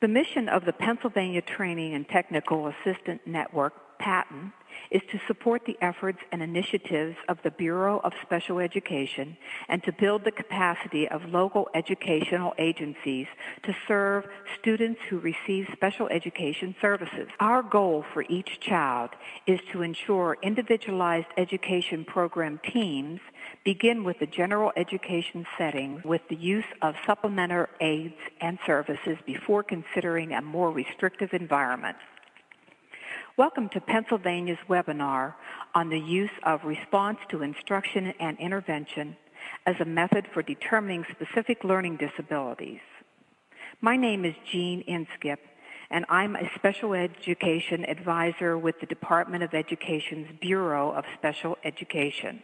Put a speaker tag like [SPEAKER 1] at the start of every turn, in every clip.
[SPEAKER 1] The mission of the Pennsylvania Training and Technical Assistant Network, PaTTan, is to support the efforts and initiatives of the Bureau of Special Education and to build the capacity of local educational agencies to serve students who receive special education services. Our goal for each child is to ensure individualized education program teams begin with the general education setting with the use of supplementary aids and services before considering a more restrictive environment. Welcome to Pennsylvania's webinar on the use of response to instruction and intervention as a method for determining specific learning disabilities. My name is Jean Inskip, and I'm a special education advisor with the Department of Education's Bureau of Special Education.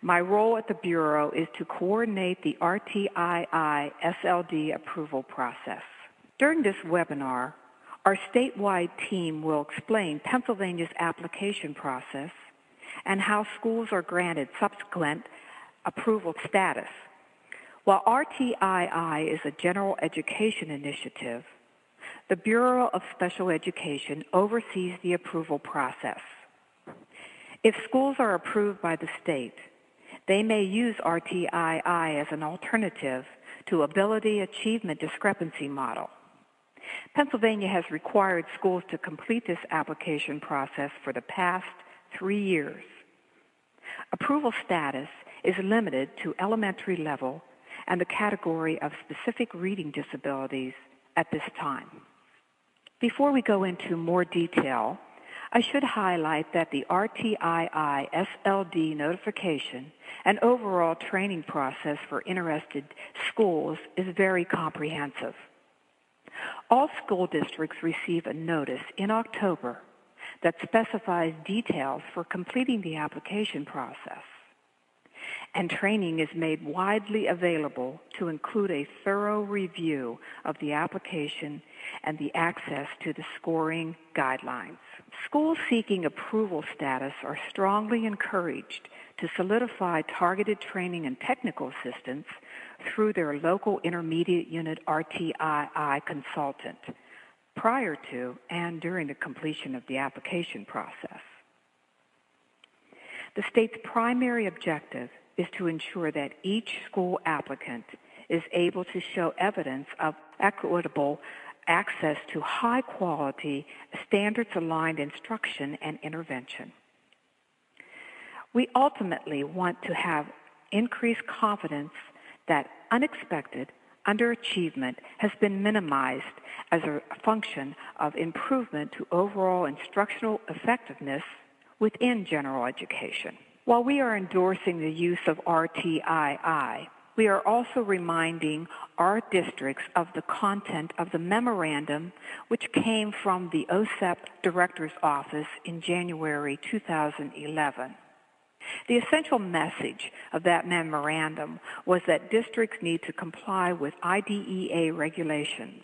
[SPEAKER 1] My role at the Bureau is to coordinate the RtII SLD approval process. During this webinar, our statewide team will explain Pennsylvania's application process and how schools are granted subsequent approval status. While RtII is a general education initiative, the Bureau of Special Education oversees the approval process. If schools are approved by the state, they may use RtII as an alternative to Ability Achievement Discrepancy Model. Pennsylvania has required schools to complete this application process for the past 3 years. Approval status is limited to elementary level and the category of specific reading disabilities at this time. Before we go into more detail, I should highlight that the RtII SLD notification and overall training process for interested schools is very comprehensive. All school districts receive a notice in October that specifies details for completing the application process, and training is made widely available to include a thorough review of the application and the access to the scoring guidelines. Schools seeking approval status are strongly encouraged to solidify targeted training and technical assistance through their local intermediate unit RtII consultant prior to and during the completion of the application process. The state's primary objective is to ensure that each school applicant is able to show evidence of equitable access to high-quality, standards-aligned instruction and intervention. We ultimately want to have increased confidence that unexpected underachievement has been minimized as a function of improvement to overall instructional effectiveness within general education. While we are endorsing the use of RtII, we are also reminding our districts of the content of the memorandum which came from the OSEP Director's Office in January 2011. The essential message of that memorandum was that districts need to comply with IDEA regulations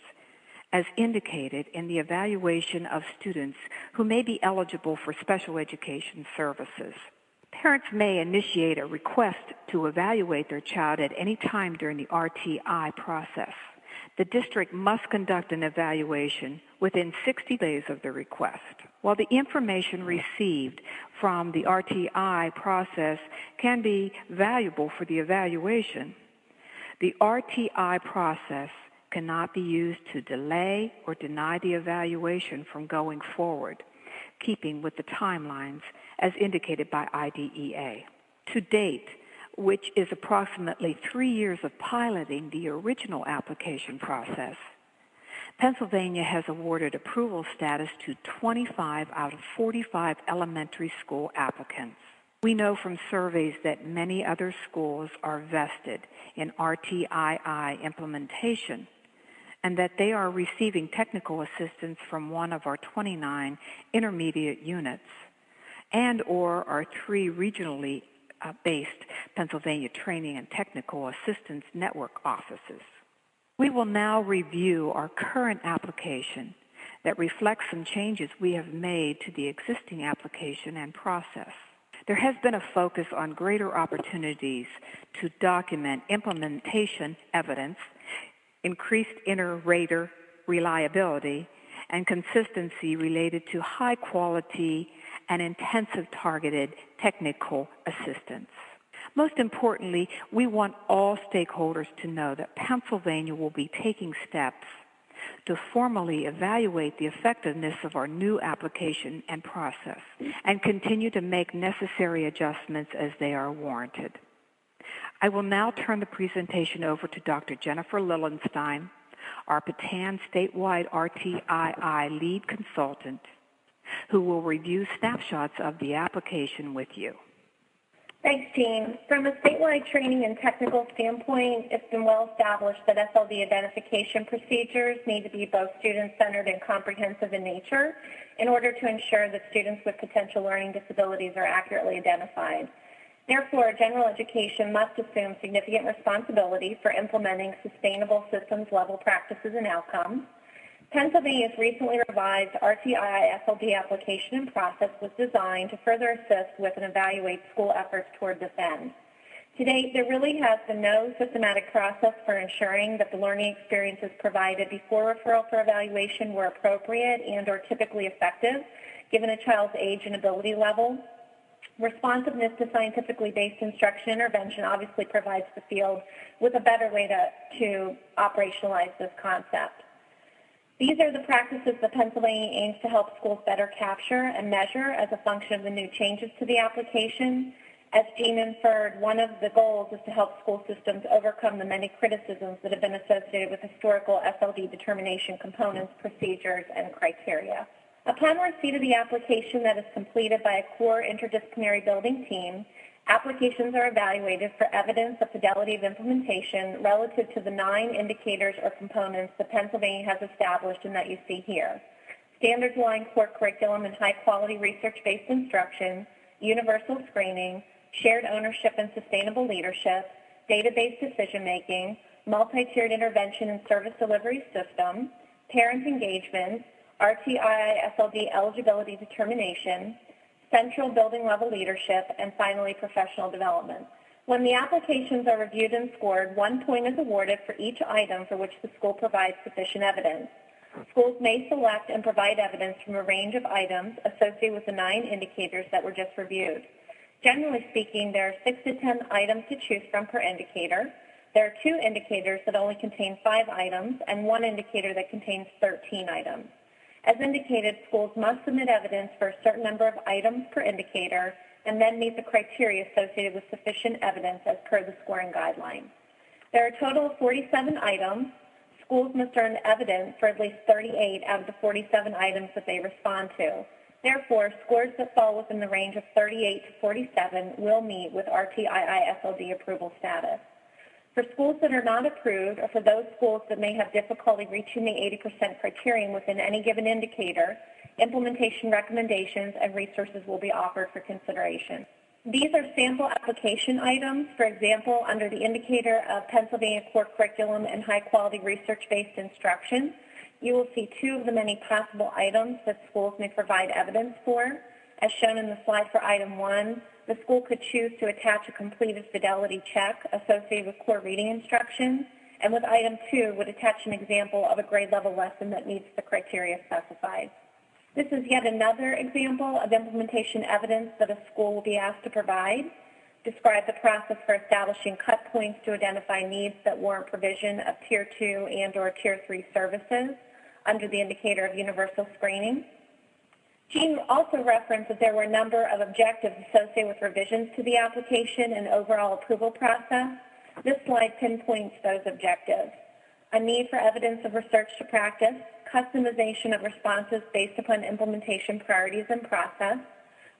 [SPEAKER 1] as indicated in the evaluation of students who may be eligible for special education services. Parents may initiate a request to evaluate their child at any time during the RtII process. The district must conduct an evaluation within 60 days of the request. While the information received from the RtII process can be valuable for the evaluation, the RtII process cannot be used to delay or deny the evaluation from going forward, keeping with the timelines as indicated by IDEA. To date, which is approximately 3 years of piloting the original application process, Pennsylvania has awarded approval status to 25 out of 45 elementary school applicants. We know from surveys that many other schools are vested in RtII implementation and that they are receiving technical assistance from one of our 29 intermediate units and or our 3 regionally based Pennsylvania Training and Technical Assistance Network offices. We will now review our current application that reflects some changes we have made to the existing application and process. There has been a focus on greater opportunities to document implementation evidence, increased inter-rater reliability, and consistency related to high quality and intensive targeted technical assistance. Most importantly, we want all stakeholders to know that Pennsylvania will be taking steps to formally evaluate the effectiveness of our new application and process and continue to make necessary adjustments as they are warranted. I will now turn the presentation over to Dr. Jennifer Lillenstein, our PaTTan statewide RtII lead consultant, who will review snapshots of the application with you.
[SPEAKER 2] Thanks, Jean. From a statewide training and technical standpoint, it's been well established that SLD identification procedures need to be both student-centered and comprehensive in nature in order to ensure that students with potential learning disabilities are accurately identified. Therefore, general education must assume significant responsibility for implementing sustainable systems-level practices and outcomes. Pennsylvania's recently revised RtII SLD Application and Process was designed to further assist with and evaluate school efforts toward this end. To date, there really has been no systematic process for ensuring that the learning experiences provided before referral for evaluation were appropriate and or typically effective, given a child's age and ability level. Responsiveness to scientifically based instruction intervention obviously provides the field with a better way to operationalize this concept. These are the practices that Pennsylvania aims to help schools better capture and measure as a function of the new changes to the application. As Jean inferred, one of the goals is to help school systems overcome the many criticisms that have been associated with historical SLD determination components, procedures, and criteria. Upon receipt of the application that is completed by a core interdisciplinary building team, applications are evaluated for evidence of fidelity of implementation relative to the 9 indicators or components that Pennsylvania has established and that you see here: standards-aligned core curriculum and high-quality research-based instruction, universal screening, shared ownership and sustainable leadership, data-based decision-making, multi-tiered intervention and service delivery system, parent engagement, RtII SLD eligibility determination, central building level leadership, and finally professional development. When the applications are reviewed and scored, 1 point is awarded for each item for which the school provides sufficient evidence. Schools may select and provide evidence from a range of items associated with the 9 indicators that were just reviewed. Generally speaking, there are 6 to 10 items to choose from per indicator. There are 2 indicators that only contain 5 items and 1 indicator that contains 13 items. As indicated, schools must submit evidence for a certain number of items per indicator and then meet the criteria associated with sufficient evidence as per the scoring guidelines. There are a total of 47 items. Schools must earn evidence for at least 38 out of the 47 items that they respond to. Therefore, scores that fall within the range of 38 to 47 will meet with RtII SLD approval status. For schools that are not approved, or for those schools that may have difficulty reaching the 80% criterion within any given indicator, implementation recommendations and resources will be offered for consideration. These are sample application items. For example, under the indicator of Pennsylvania core curriculum and high-quality research-based instruction, you will see 2 of the many possible items that schools may provide evidence for. As shown in the slide for item 1, the school could choose to attach a completed fidelity check associated with core reading instruction, and with item 2 would attach an example of a grade level lesson that meets the criteria specified. This is yet another example of implementation evidence that a school will be asked to provide. Describe the process for establishing cut points to identify needs that warrant provision of Tier 2 and or Tier 3 services under the indicator of universal screening. Jean also referenced that there were a number of objectives associated with revisions to the application and overall approval process. This slide pinpoints those objectives: a need for evidence of research to practice, customization of responses based upon implementation priorities and process,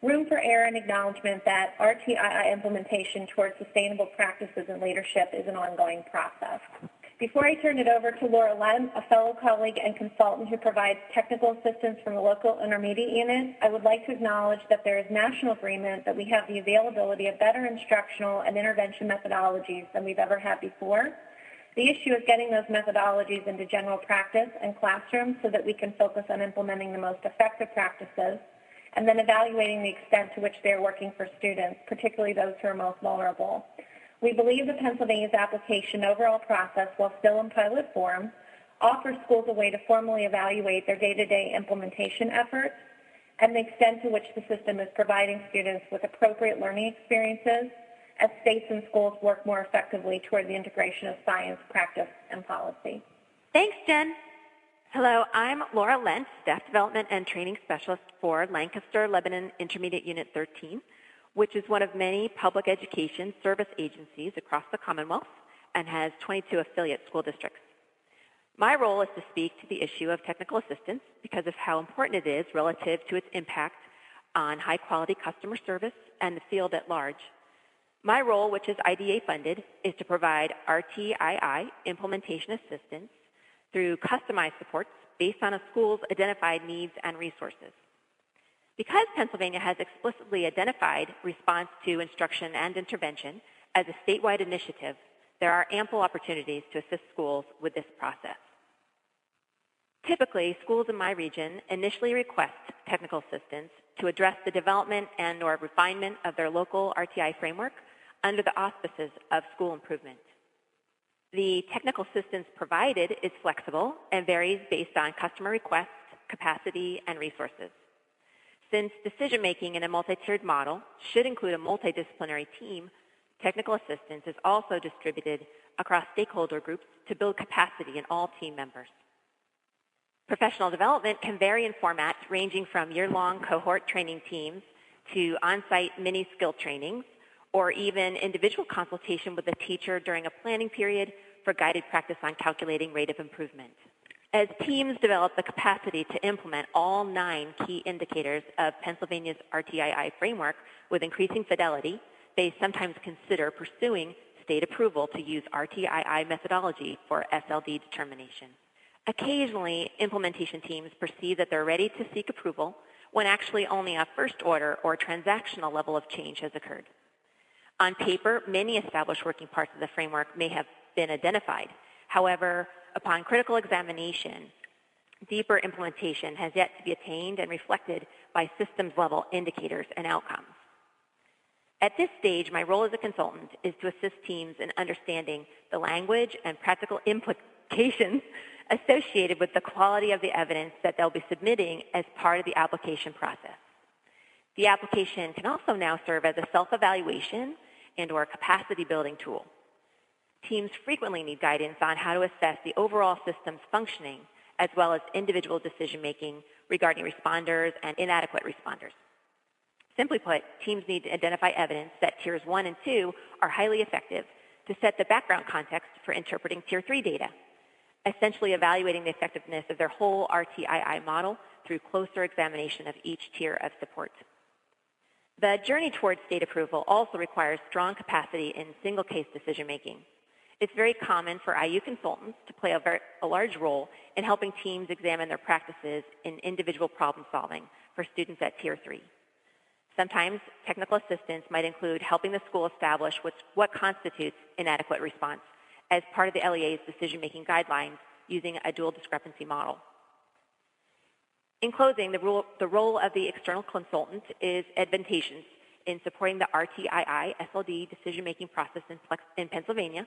[SPEAKER 2] room for error and acknowledgement that RtII implementation towards sustainable practices and leadership is an ongoing process. Before I turn it over to Laura Lem, a fellow colleague and consultant who provides technical assistance from a local intermediate unit, I would like to acknowledge that there is national agreement that we have the availability of better instructional and intervention methodologies than we've ever had before. The issue is getting those methodologies into general practice and classrooms so that we can focus on implementing the most effective practices and then evaluating the extent to which they are working for students, particularly those who are most vulnerable. We believe that Pennsylvania's application overall process, while still in pilot form, offers schools a way to formally evaluate their day-to-day implementation efforts and the extent to which the system is providing students with appropriate learning experiences as states and schools work more effectively toward the integration of science, practice, and policy.
[SPEAKER 3] Thanks, Jen. Hello, I'm Laura Lentz, Staff Development and Training Specialist for Lancaster-Lebanon Intermediate Unit 13, which is one of many public education service agencies across the Commonwealth and has 22 affiliate school districts. My role is to speak to the issue of technical assistance because of how important it is relative to its impact on high-quality customer service and the field at large. My role, which is IDA funded, is to provide RtII implementation assistance through customized supports based on a school's identified needs and resources. Because Pennsylvania has explicitly identified response to instruction and intervention as a statewide initiative, there are ample opportunities to assist schools with this process. Typically, schools in my region initially request technical assistance to address the development and/or refinement of their local RtI framework under the auspices of school improvement. The technical assistance provided is flexible and varies based on customer requests, capacity, and resources. Since decision-making in a multi-tiered model should include a multidisciplinary team, technical assistance is also distributed across stakeholder groups to build capacity in all team members. Professional development can vary in format, ranging from year-long cohort training teams to on-site mini-skill trainings, or even individual consultation with the teacher during a planning period for guided practice on calculating rate of improvement. As teams develop the capacity to implement all 9 key indicators of Pennsylvania's RtII framework with increasing fidelity, they sometimes consider pursuing state approval to use RtII methodology for SLD determination. Occasionally, implementation teams perceive that they're ready to seek approval when actually only a first order or transactional level of change has occurred. On paper, many established working parts of the framework may have been identified. However, upon critical examination, deeper implementation has yet to be attained and reflected by systems-level indicators and outcomes. At this stage, my role as a consultant is to assist teams in understanding the language and practical implications associated with the quality of the evidence that they'll be submitting as part of the application process. The application can also now serve as a self-evaluation and/or capacity-building tool. Teams frequently need guidance on how to assess the overall system's functioning, as well as individual decision-making regarding responders and inadequate responders. Simply put, teams need to identify evidence that Tiers 1 and 2 are highly effective to set the background context for interpreting Tier 3 data, essentially evaluating the effectiveness of their whole RtII model through closer examination of each tier of support. The journey towards state approval also requires strong capacity in single-case decision-making. It's very common for IU consultants to play a large role in helping teams examine their practices in individual problem-solving for students at Tier 3. Sometimes technical assistance might include helping the school establish what constitutes inadequate response as part of the LEA's decision-making guidelines using a dual discrepancy model. In closing, the role of the external consultant is advantageous in supporting the RtII SLD decision-making process in Pennsylvania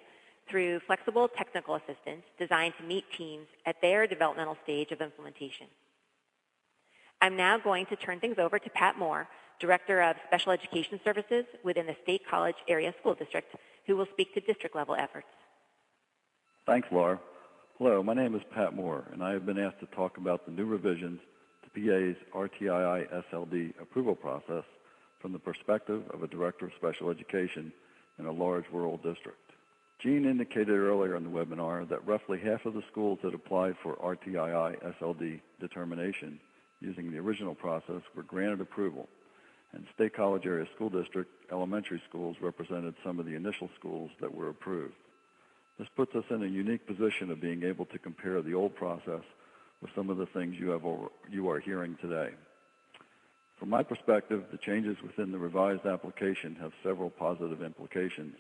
[SPEAKER 3] through flexible technical assistance designed to meet teams at their developmental stage of implementation. I'm now going to turn things over to Pat Moore, Director of Special Education Services within the State College Area School District, who will speak to district-level efforts.
[SPEAKER 4] Thanks, Laura. Hello, my name is Pat Moore, and I have been asked to talk about the new revisions to PA's RtII SLD approval process from the perspective of a Director of Special Education in a large rural district. Jean indicated earlier in the webinar that roughly half of the schools that applied for RtII SLD determination using the original process were granted approval, and State College Area School District elementary schools represented some of the initial schools that were approved. This puts us in a unique position of being able to compare the old process with some of the things you are hearing today. From my perspective, the changes within the revised application have several positive implications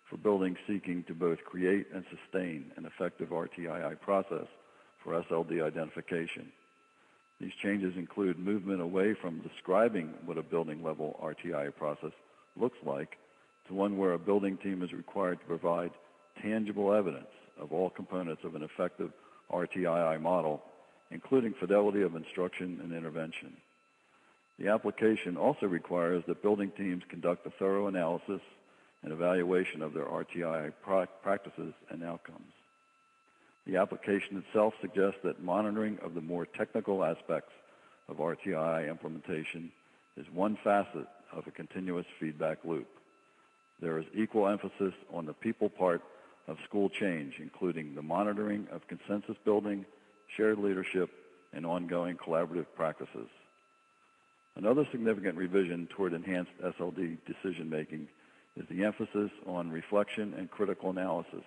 [SPEAKER 4] for buildings seeking to both create and sustain an effective RtII process for SLD identification. These changes include movement away from describing what a building-level RtII process looks like to one where a building team is required to provide tangible evidence of all components of an effective RtII model, including fidelity of instruction and intervention. The application also requires that building teams conduct a thorough analysis and evaluation of their RtII practices and outcomes. The application itself suggests that monitoring of the more technical aspects of RtII implementation is one facet of a continuous feedback loop. There is equal emphasis on the people part of school change, including the monitoring of consensus building, shared leadership, and ongoing collaborative practices. Another significant revision toward enhanced SLD decision-making is the emphasis on reflection and critical analysis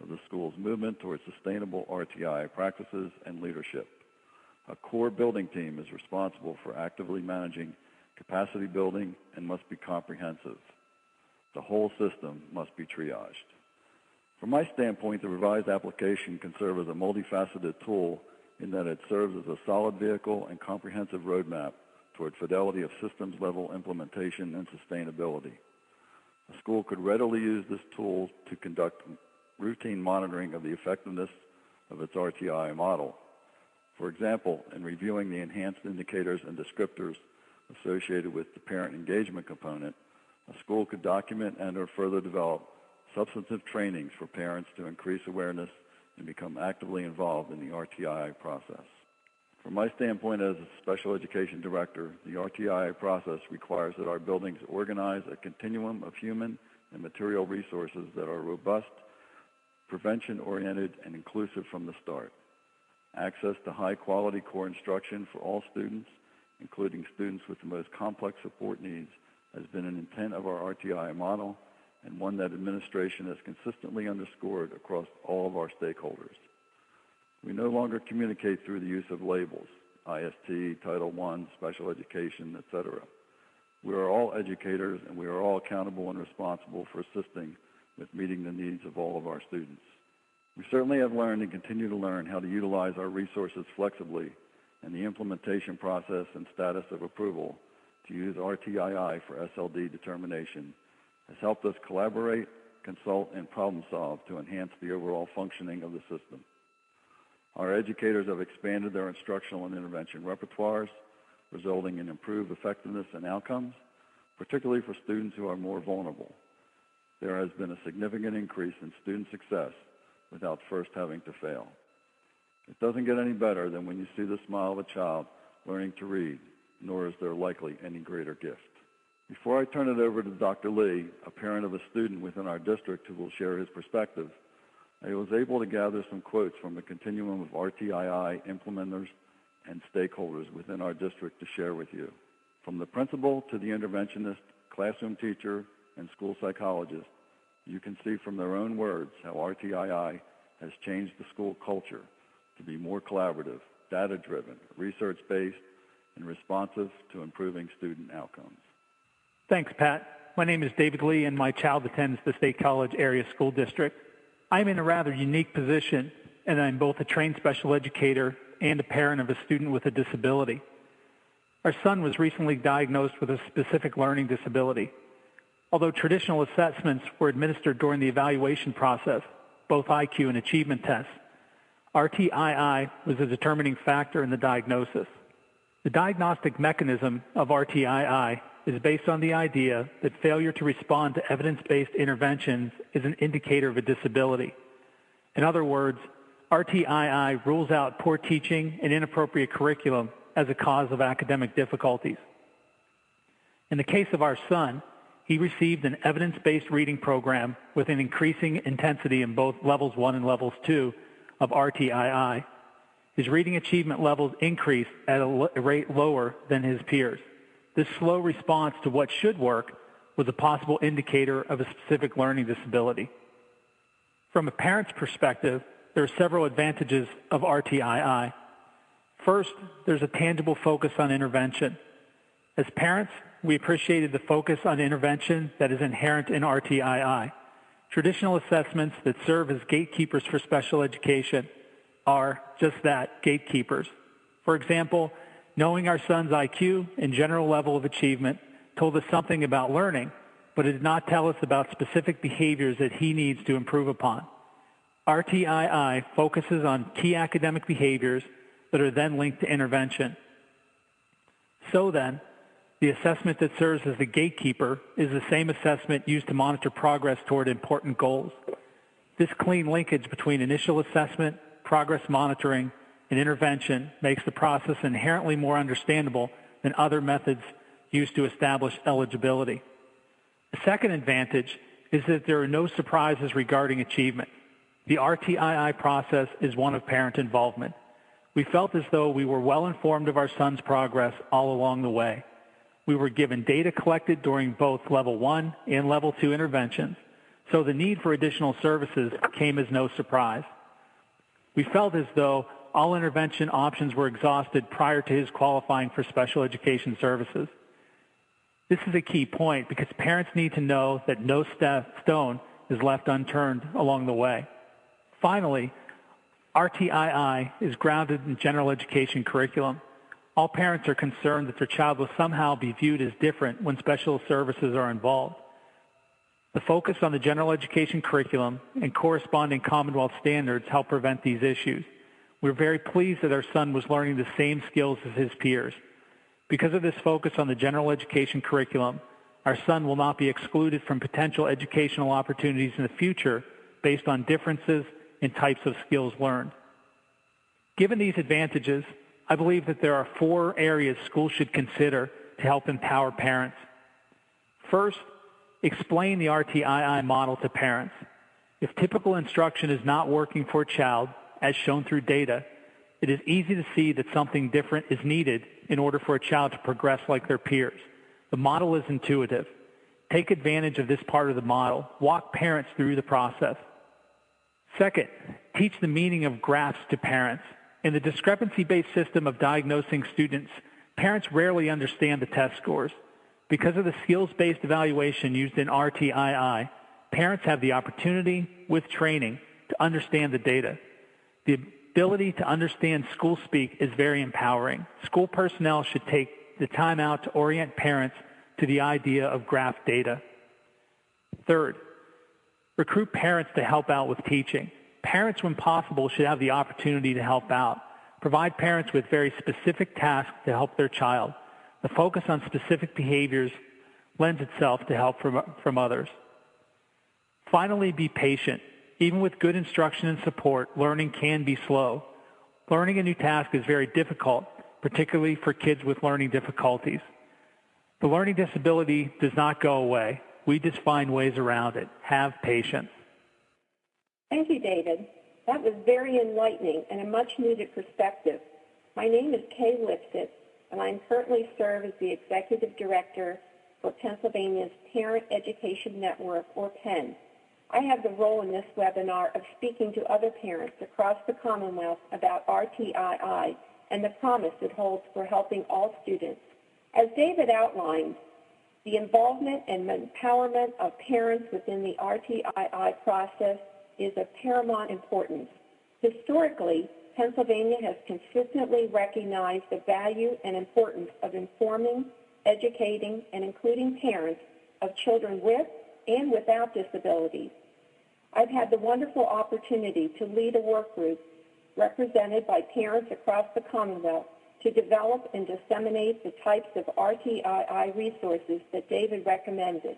[SPEAKER 4] of the school's movement towards sustainable RtII practices and leadership. A core building team is responsible for actively managing capacity building and must be comprehensive. The whole system must be triaged. From my standpoint, the revised application can serve as a multifaceted tool in that it serves as a solid vehicle and comprehensive roadmap toward fidelity of systems-level implementation and sustainability. A school could readily use this tool to conduct routine monitoring of the effectiveness of its RtII model. For example, in reviewing the enhanced indicators and descriptors associated with the parent engagement component, a school could document and or further develop substantive trainings for parents to increase awareness and become actively involved in the RtII process. From my standpoint as a special education director, the RtII process requires that our buildings organize a continuum of human and material resources that are robust, prevention-oriented, and inclusive from the start. Access to high-quality core instruction for all students, including students with the most complex support needs, has been an intent of our RtII model and one that administration has consistently underscored across all of our stakeholders. We no longer communicate through the use of labels, IST, Title I, special education, etc. We are all educators and we are all accountable and responsible for assisting with meeting the needs of all of our students. We certainly have learned and continue to learn how to utilize our resources flexibly, and the implementation process and status of approval to use RtII for SLD determination has helped us collaborate, consult, and problem solve to enhance the overall functioning of the system. Our educators have expanded their instructional and intervention repertoires, resulting in improved effectiveness and outcomes, particularly for students who are more vulnerable. There has been a significant increase in student success without first having to fail. It doesn't get any better than when you see the smile of a child learning to read, nor is there likely any greater gift. Before I turn it over to Dr. Lee, a parent of a student within our district who will share his perspective, I was able to gather some quotes from a continuum of RtII implementers and stakeholders within our district to share with you. From the principal to the interventionist, classroom teacher, and school psychologist, you can see from their own words how RtII has changed the school culture to be more collaborative, data-driven, research-based, and responsive to improving student outcomes.
[SPEAKER 5] Thanks, Pat. My name is David Lee, and my child attends the State College Area School District. I'm in a rather unique position, and I'm both a trained special educator and a parent of a student with a disability. Our son was recently diagnosed with a specific learning disability. Although traditional assessments were administered during the evaluation process, both IQ and achievement tests, RtII was a determining factor in the diagnosis. The diagnostic mechanism of RtII is based on the idea that failure to respond to evidence-based interventions is an indicator of a disability. In other words, RtII rules out poor teaching and inappropriate curriculum as a cause of academic difficulties. In the case of our son, he received an evidence-based reading program with an increasing intensity in both levels 1 and levels 2 of RtII. His reading achievement levels increased at a rate lower than his peers. This slow response to what should work was a possible indicator of a specific learning disability. From a parent's perspective, there are several advantages of RtII. First, there's a tangible focus on intervention. As parents, we appreciated the focus on intervention that is inherent in RtII. Traditional assessments that serve as gatekeepers for special education are just that, gatekeepers. For example, knowing our son's IQ and general level of achievement told us something about learning, but it did not tell us about specific behaviors that he needs to improve upon. RtII focuses on key academic behaviors that are then linked to intervention. So then, the assessment that serves as the gatekeeper is the same assessment used to monitor progress toward important goals. This clean linkage between initial assessment, progress monitoring, and intervention makes the process inherently more understandable than other methods used to establish eligibility. The second advantage is that there are no surprises regarding achievement. The RtII process is one of parent involvement. We felt as though we were well informed of our son's progress all along the way. We were given data collected during both Level 1 and Level 2 interventions, so the need for additional services came as no surprise. We felt as though all intervention options were exhausted prior to his qualifying for special education services. This is a key point because parents need to know that no stone is left unturned along the way. Finally, RtII is grounded in general education curriculum. All parents are concerned that their child will somehow be viewed as different when special services are involved. The focus on the general education curriculum and corresponding Commonwealth standards help prevent these issues. We're very pleased that our son was learning the same skills as his peers. Because of this focus on the general education curriculum, our son will not be excluded from potential educational opportunities in the future based on differences in types of skills learned. Given these advantages, I believe that there are 4 areas schools should consider to help empower parents. First, explain the RtII model to parents. If typical instruction is not working for a child, as shown through data, it is easy to see that something different is needed in order for a child to progress like their peers. The model is intuitive. Take advantage of this part of the model. Walk parents through the process. Second, teach the meaning of graphs to parents. In the discrepancy-based system of diagnosing students, parents rarely understand the test scores. Because of the skills-based evaluation used in RtII, parents have the opportunity, with training, to understand the data. The ability to understand school speak is very empowering. School personnel should take the time out to orient parents to the idea of graph data. Third, recruit parents to help out with teaching. Parents, when possible, should have the opportunity to help out. Provide parents with very specific tasks to help their child. The focus on specific behaviors lends itself to help from others. Finally, be patient. Even with good instruction and support, learning can be slow. Learning a new task is very difficult, particularly for kids with learning difficulties. The learning disability does not go away. We just find ways around it. Have patience.
[SPEAKER 6] Thank you, David. That was very enlightening and a much-needed perspective. My name is Kay Lipsett, and I currently serve as the Executive Director for Pennsylvania's Parent Education Network, or PEN. I have the role in this webinar of speaking to other parents across the Commonwealth about RtII and the promise it holds for helping all students. As David outlined, the involvement and empowerment of parents within the RtII process is of paramount importance. Historically, Pennsylvania has consistently recognized the value and importance of informing, educating, and including parents of children with and without disabilities. I've had the wonderful opportunity to lead a work group represented by parents across the Commonwealth to develop and disseminate the types of RtII resources that David recommended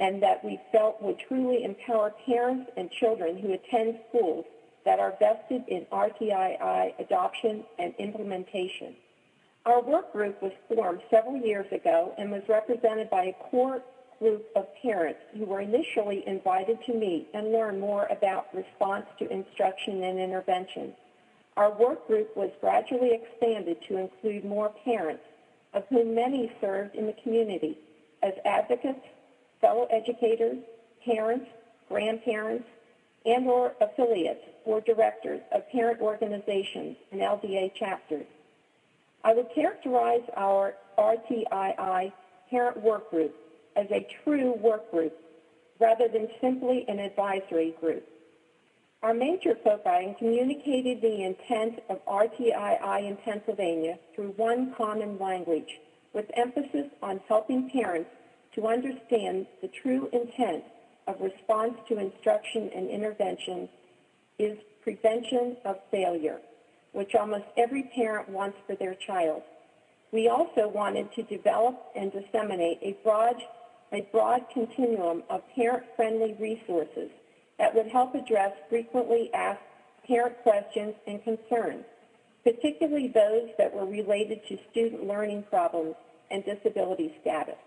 [SPEAKER 6] and that we felt would truly empower parents and children who attend schools that are vested in RtII adoption and implementation. Our work group was formed several years ago and was represented by a core group of parents who were initially invited to meet and learn more about response to instruction and intervention. Our work group was gradually expanded to include more parents, of whom many served in the community as advocates, fellow educators, parents, grandparents, and or affiliates or directors of parent organizations and LDA chapters. I would characterize our RtII parent work group as a true work group rather than simply an advisory group. Our major foci communicated the intent of RtII in Pennsylvania through one common language, with emphasis on helping parents to understand the true intent of response to instruction and intervention is prevention of failure, which almost every parent wants for their child. We also wanted to develop and disseminate a broad continuum of parent-friendly resources that would help address frequently asked parent questions and concerns, particularly those that were related to student learning problems and disability status.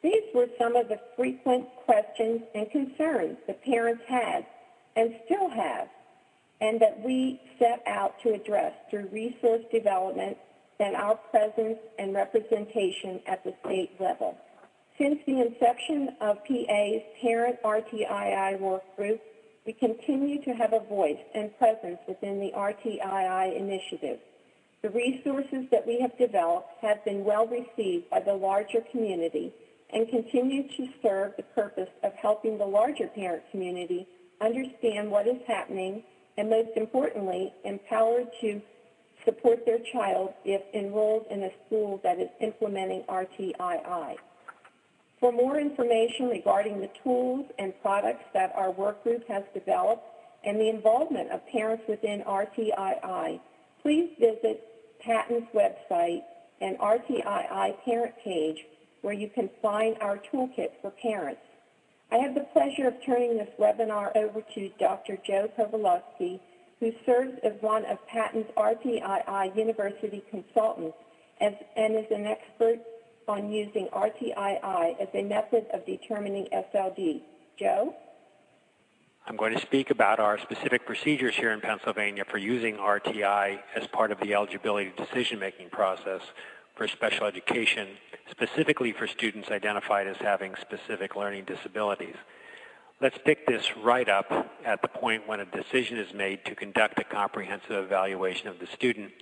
[SPEAKER 6] These were some of the frequent questions and concerns that parents had and still have, and that we set out to address through resource development and our presence and representation at the state level. Since the inception of PA's parent RtII work group, we continue to have a voice and presence within the RtII initiative. The resources that we have developed have been well received by the larger community and continue to serve the purpose of helping the larger parent community understand what is happening and, most importantly, empowered to support their child if enrolled in a school that is implementing RtII. For more information regarding the tools and products that our work group has developed and the involvement of parents within RtII, please visit PaTTan's website and RtII parent page, where you can find our toolkit for parents. I have the pleasure of turning this webinar over to Dr. Joe Pawlowski, who serves as one of PaTTan's RtII University consultants and is an expert on using RtII as a method of determining SLD. Joe?
[SPEAKER 7] I'm going to speak about our specific procedures here in Pennsylvania for using RtI as part of the eligibility decision-making process for special education, specifically for students identified as having specific learning disabilities. Let's pick this right up at the point when a decision is made to conduct a comprehensive evaluation of the student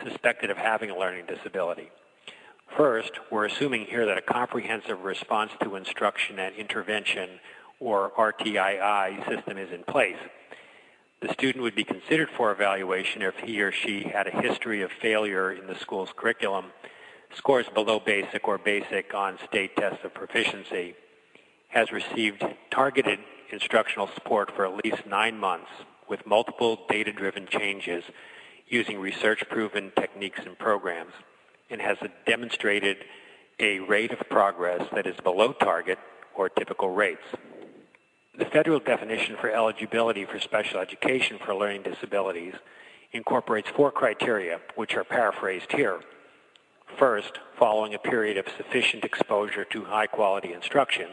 [SPEAKER 7] suspected of having a learning disability. First, we're assuming here that a comprehensive response to instruction and intervention, or RtII, system is in place. The student would be considered for evaluation if he or she had a history of failure in the school's curriculum, scores below basic or basic on state tests of proficiency, has received targeted instructional support for at least 9 months with multiple data-driven changes using research-proven techniques and programs, and has demonstrated a rate of progress that is below target or typical rates. The federal definition for eligibility for special education for learning disabilities incorporates 4 criteria, which are paraphrased here. First, following a period of sufficient exposure to high-quality instruction,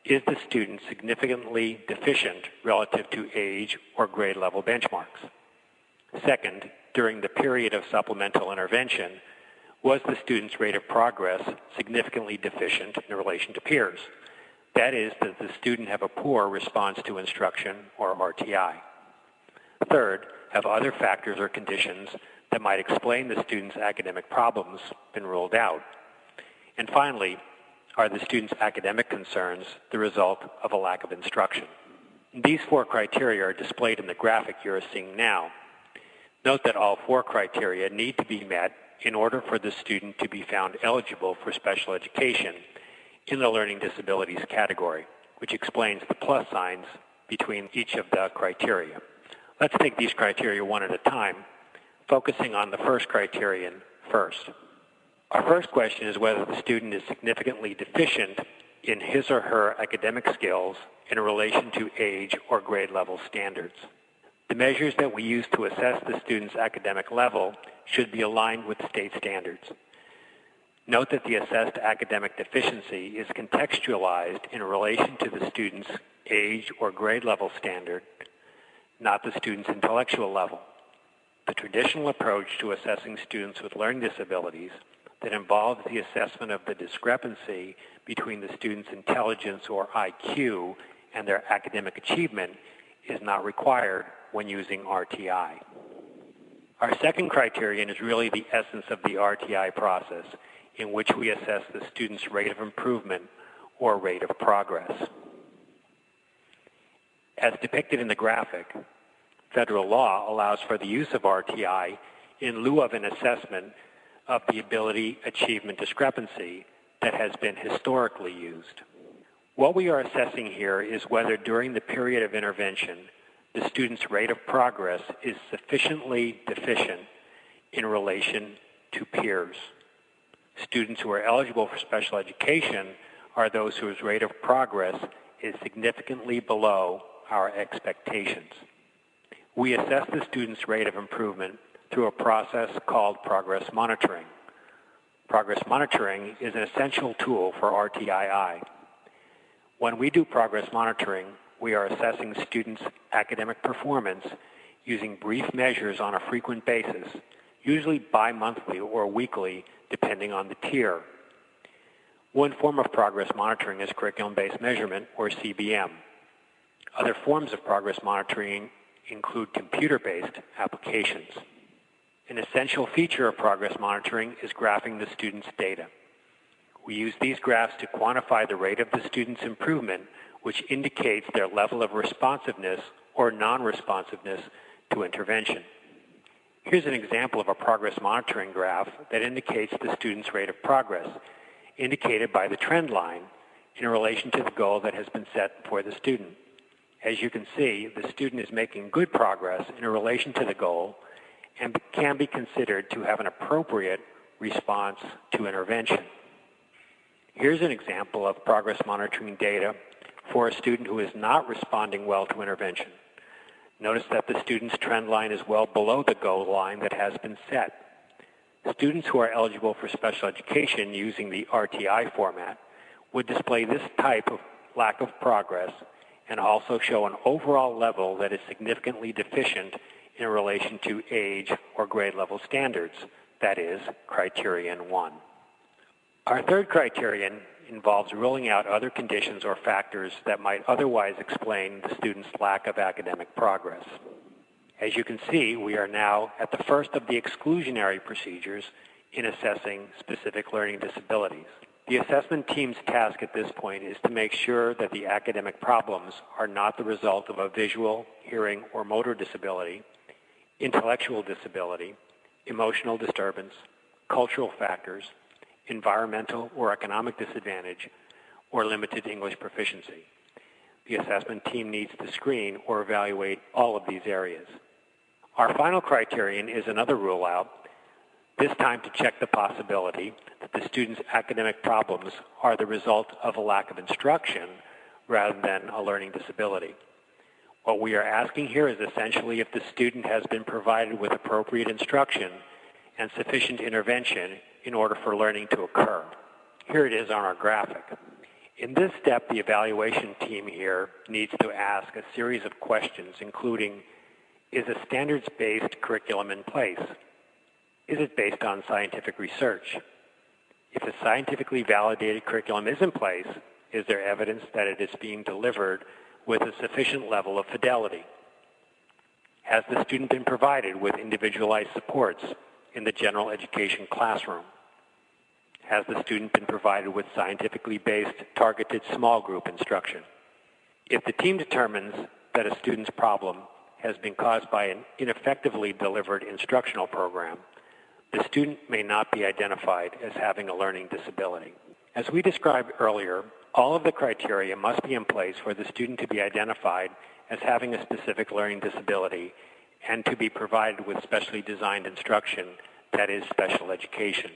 [SPEAKER 7] is the student significantly deficient relative to age or grade level benchmarks? Second, during the period of supplemental intervention, was the student's rate of progress significantly deficient in relation to peers? That is, does the student have a poor response to instruction, or RtI? Third, have other factors or conditions that might explain the student's academic problems been ruled out? And finally, are the student's academic concerns the result of a lack of instruction? These 4 criteria are displayed in the graphic you're seeing now. Note that all 4 criteria need to be met in order for the student to be found eligible for special education in the learning disabilities category, which explains the plus signs between each of the criteria. Let's take these criteria one at a time, focusing on the first criterion first. Our first question is whether the student is significantly deficient in his or her academic skills in relation to age or grade level standards. The measures that we use to assess the student's academic level should be aligned with state standards. Note that the assessed academic deficiency is contextualized in relation to the student's age or grade level standard, not the student's intellectual level. The traditional approach to assessing students with learning disabilities that involves the assessment of the discrepancy between the student's intelligence or IQ and their academic achievement is not required when using RtI. Our second criterion is really the essence of the RtI process, in which we assess the student's rate of improvement or rate of progress. As depicted in the graphic, federal law allows for the use of RtI in lieu of an assessment of the ability achievement discrepancy that has been historically used. What we are assessing here is whether during the period of intervention, the student's rate of progress is sufficiently deficient in relation to peers. Students who are eligible for special education are those whose rate of progress is significantly below our expectations. We assess the student's rate of improvement through a process called progress monitoring. Progress monitoring is an essential tool for RtII. When we do progress monitoring, we are assessing students' academic performance using brief measures on a frequent basis, usually bi-monthly or weekly, depending on the tier. One form of progress monitoring is curriculum-based measurement, or CBM. Other forms of progress monitoring include computer-based applications. An essential feature of progress monitoring is graphing the student's data. We use these graphs to quantify the rate of the student's improvement, which indicates their level of responsiveness or non-responsiveness to intervention. Here's an example of a progress monitoring graph that indicates the student's rate of progress, indicated by the trend line in relation to the goal that has been set for the student. As you can see, the student is making good progress in relation to the goal and can be considered to have an appropriate response to intervention. Here's an example of progress monitoring data for a student who is not responding well to intervention. Notice that the student's trend line is well below the goal line that has been set. Students who are eligible for special education using the RtII format would display this type of lack of progress and also show an overall level that is significantly deficient in relation to age or grade level standards, that is, Criterion 1. Our third criterion involves ruling out other conditions or factors that might otherwise explain the student's lack of academic progress. As you can see, we are now at the first of the exclusionary procedures in assessing specific learning disabilities. The assessment team's task at this point is to make sure that the academic problems are not the result of a visual, hearing, or motor disability, intellectual disability, emotional disturbance, cultural factors, environmental or economic disadvantage, or limited English proficiency. The assessment team needs to screen or evaluate all of these areas. Our final criterion is another rule out, this time to check the possibility that the student's academic problems are the result of a lack of instruction rather than a learning disability. What we are asking here is essentially if the student has been provided with appropriate instruction and sufficient intervention in order for learning to occur. Here it is on our graphic. In this step, the evaluation team here needs to ask a series of questions, including, is a standards-based curriculum in place? Is it based on scientific research? If a scientifically validated curriculum is in place, is there evidence that it is being delivered with a sufficient level of fidelity? Has the student been provided with individualized supports in the general education classroom? Has the student been provided with scientifically based, targeted small group instruction? If the team determines that a student's problem has been caused by an ineffectively delivered instructional program, the student may not be identified as having a learning disability. As we described earlier, all of the criteria must be in place for the student to be identified as having a specific learning disability and to be provided with specially designed instruction, that is, special education.